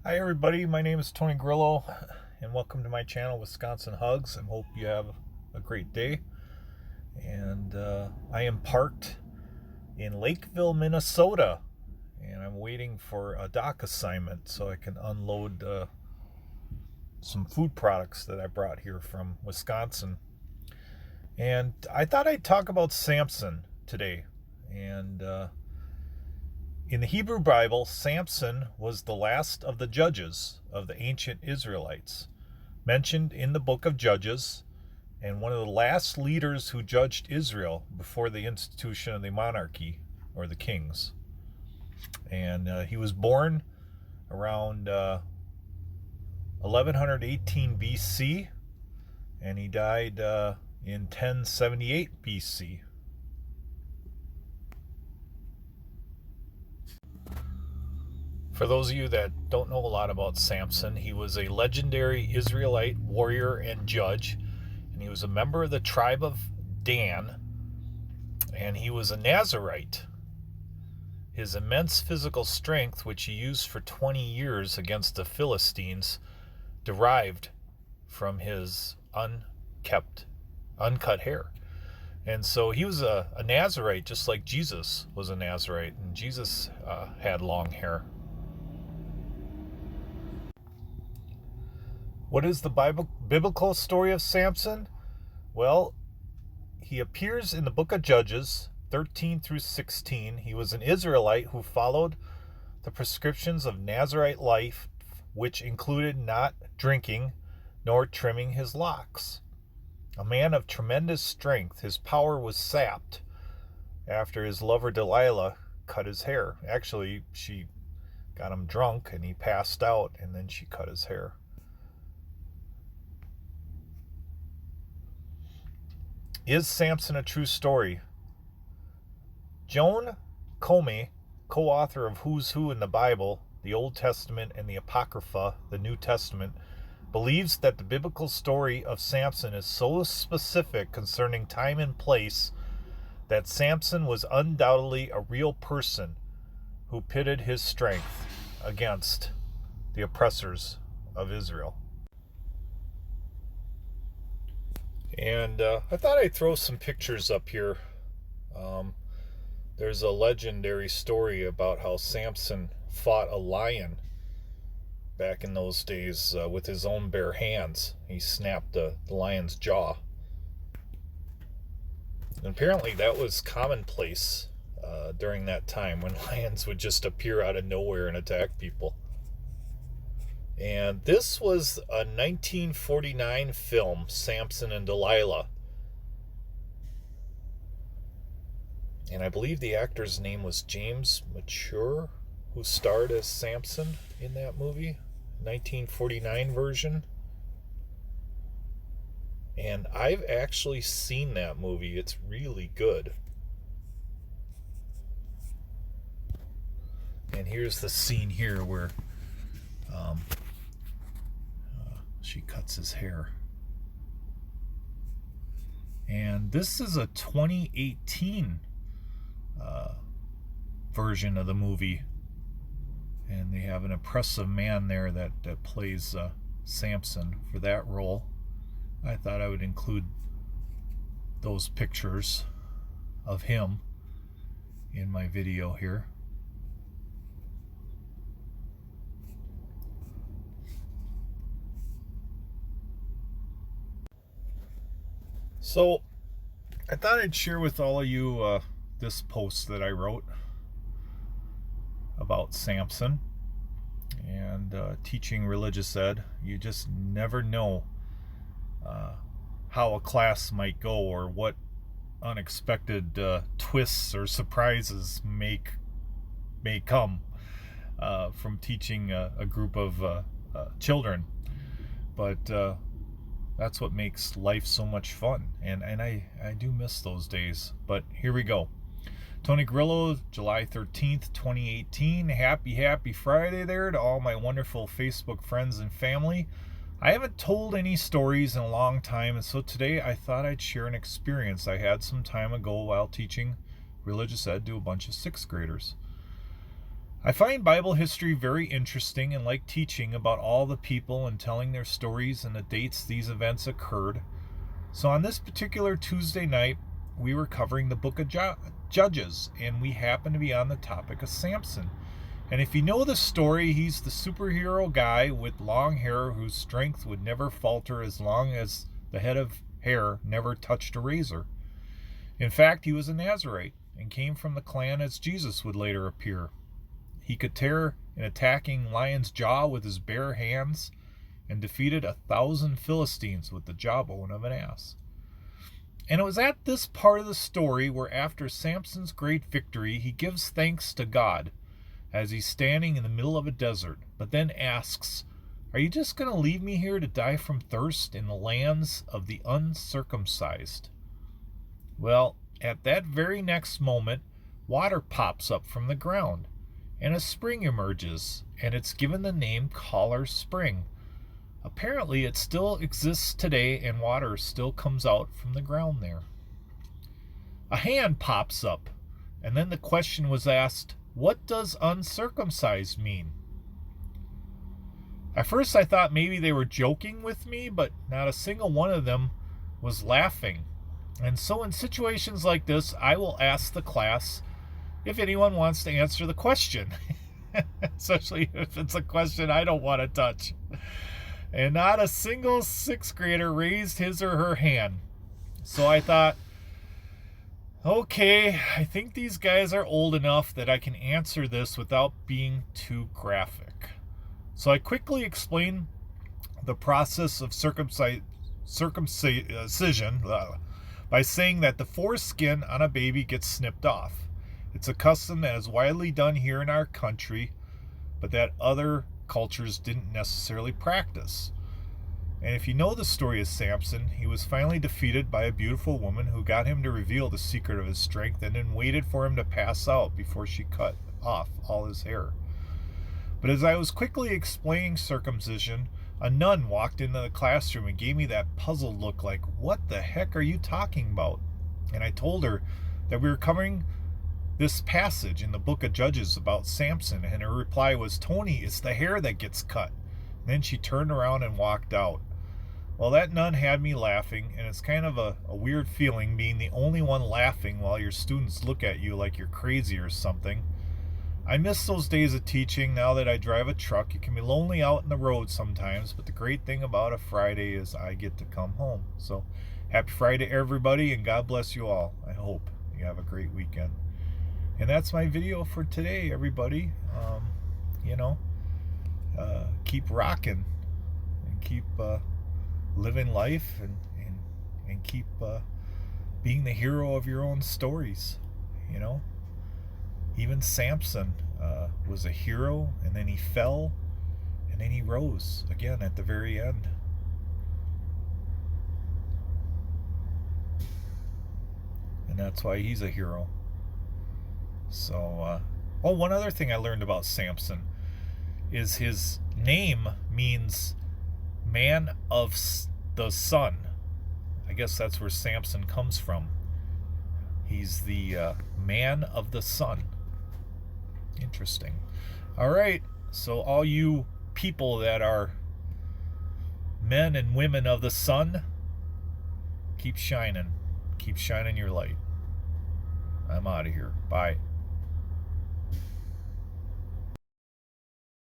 Hi everybody, my name is Tony Grillo and welcome to my channel Wisconsin Hugs and hope you have a great day. And I am parked in Lakeville, Minnesota, and I'm waiting for a dock assignment so I can unload some food products that I brought here from Wisconsin. And I thought I'd talk about Samson today. And in the Hebrew Bible, Samson was the last of the judges of the ancient Israelites, mentioned in the book of Judges, and one of the last leaders who judged Israel before the institution of the monarchy, or the kings. And he was born around 1118 BC, and he died in 1078 BC. For those of you that don't know a lot about Samson, he was a legendary Israelite warrior and judge, and he was a member of the tribe of Dan, and he was a Nazarite. His immense physical strength, which he used for 20 years against the Philistines, derived from his uncut hair. And so he was a Nazarite, just like Jesus was a Nazarite, and Jesus had long hair. What is the biblical story of Samson? Well, he appears in the book of Judges 13 through 16. He was an Israelite who followed the prescriptions of Nazarite life, which included not drinking nor trimming his locks. A man of tremendous strength, his power was sapped after his lover Delilah cut his hair. Actually, she got him drunk and he passed out, and then she cut his hair. Is Samson a true story? Joan Comey, co-author of Who's Who in the Bible, the Old Testament, and the Apocrypha, the New Testament, believes that the biblical story of Samson is so specific concerning time and place that Samson was undoubtedly a real person who pitted his strength against the oppressors of Israel. And I thought I'd throw some pictures up here. There's a legendary story about how Samson fought a lion back in those days with his own bare hands. He snapped the lion's jaw. And apparently that was commonplace during that time, when lions would just appear out of nowhere and attack people. And this was a 1949 film, Samson and Delilah. And I believe the actor's name was James Mature, who starred as Samson in that movie, 1949 version. And I've actually seen that movie. It's really good. And here's the scene here where she cuts his hair. And this is a 2018 version of the movie. And they have an impressive man there that plays Samson for that role. I thought I would include those pictures of him in my video here. So I thought I'd share with all of you this post that I wrote about Samson and teaching religious ed. You just never know how a class might go, or what unexpected twists or surprises may come from teaching a group of children. But that's what makes life so much fun, and I do miss those days. But here we go. Tony Grillo, July 13th, 2018. Happy Friday there to all my wonderful Facebook friends and family. I haven't told any stories in a long time, and so today I thought I'd share an experience I had some time ago while teaching religious ed to a bunch of 6th graders. I find Bible history very interesting and like teaching about all the people and telling their stories and the dates these events occurred. So on this particular Tuesday night, we were covering the book of Judges, and we happened to be on the topic of Samson. And if you know the story, he's the superhero guy with long hair whose strength would never falter as long as the head of hair never touched a razor. In fact, he was a Nazarite and came from the clan as Jesus would later appear. He could tear an attacking lion's jaw with his bare hands and defeated 1,000 Philistines with the jawbone of an ass. And it was at this part of the story where, after Samson's great victory, he gives thanks to God as he's standing in the middle of a desert, but then asks, "Are you just going to leave me here to die from thirst in the lands of the uncircumcised?" Well, at that very next moment, water pops up from the ground, and a spring emerges, and it's given the name Collar Spring. Apparently, it still exists today, and water still comes out from the ground there. A hand pops up, and then the question was asked, what does uncircumcised mean? At first I thought maybe they were joking with me, but not a single one of them was laughing. And so in situations like this, I will ask the class if anyone wants to answer the question, especially if it's a question I don't want to touch. And not a single sixth grader raised his or her hand. So I thought, okay, I think these guys are old enough that I can answer this without being too graphic. So I quickly explained the process of circumcision by saying that the foreskin on a baby gets snipped off. It's a custom that is widely done here in our country, but that other cultures didn't necessarily practice. And if you know the story of Samson, he was finally defeated by a beautiful woman who got him to reveal the secret of his strength and then waited for him to pass out before she cut off all his hair. But as I was quickly explaining circumcision, a nun walked into the classroom and gave me that puzzled look like, "What the heck are you talking about?" And I told her that we were covering this passage in the book of Judges about Samson, and her reply was, "Tony, it's the hair that gets cut." And then she turned around and walked out. Well, that nun had me laughing, and it's kind of a weird feeling being the only one laughing while your students look at you like you're crazy or something. I miss those days of teaching now that I drive a truck. It can be lonely out in the road sometimes, but the great thing about a Friday is I get to come home. So happy Friday, everybody, and God bless you all. I hope you have a great weekend. And that's my video for today, everybody. Keep rocking and keep living life and keep being the hero of your own stories. Even Samson was a hero, and then he fell, and then he rose again at the very end. And that's why he's a hero. So, one other thing I learned about Samson is his name means man of the sun. I guess that's where Samson comes from. He's the man of the sun. Interesting. All right, so all you people that are men and women of the sun, keep shining your light. I'm out of here. Bye.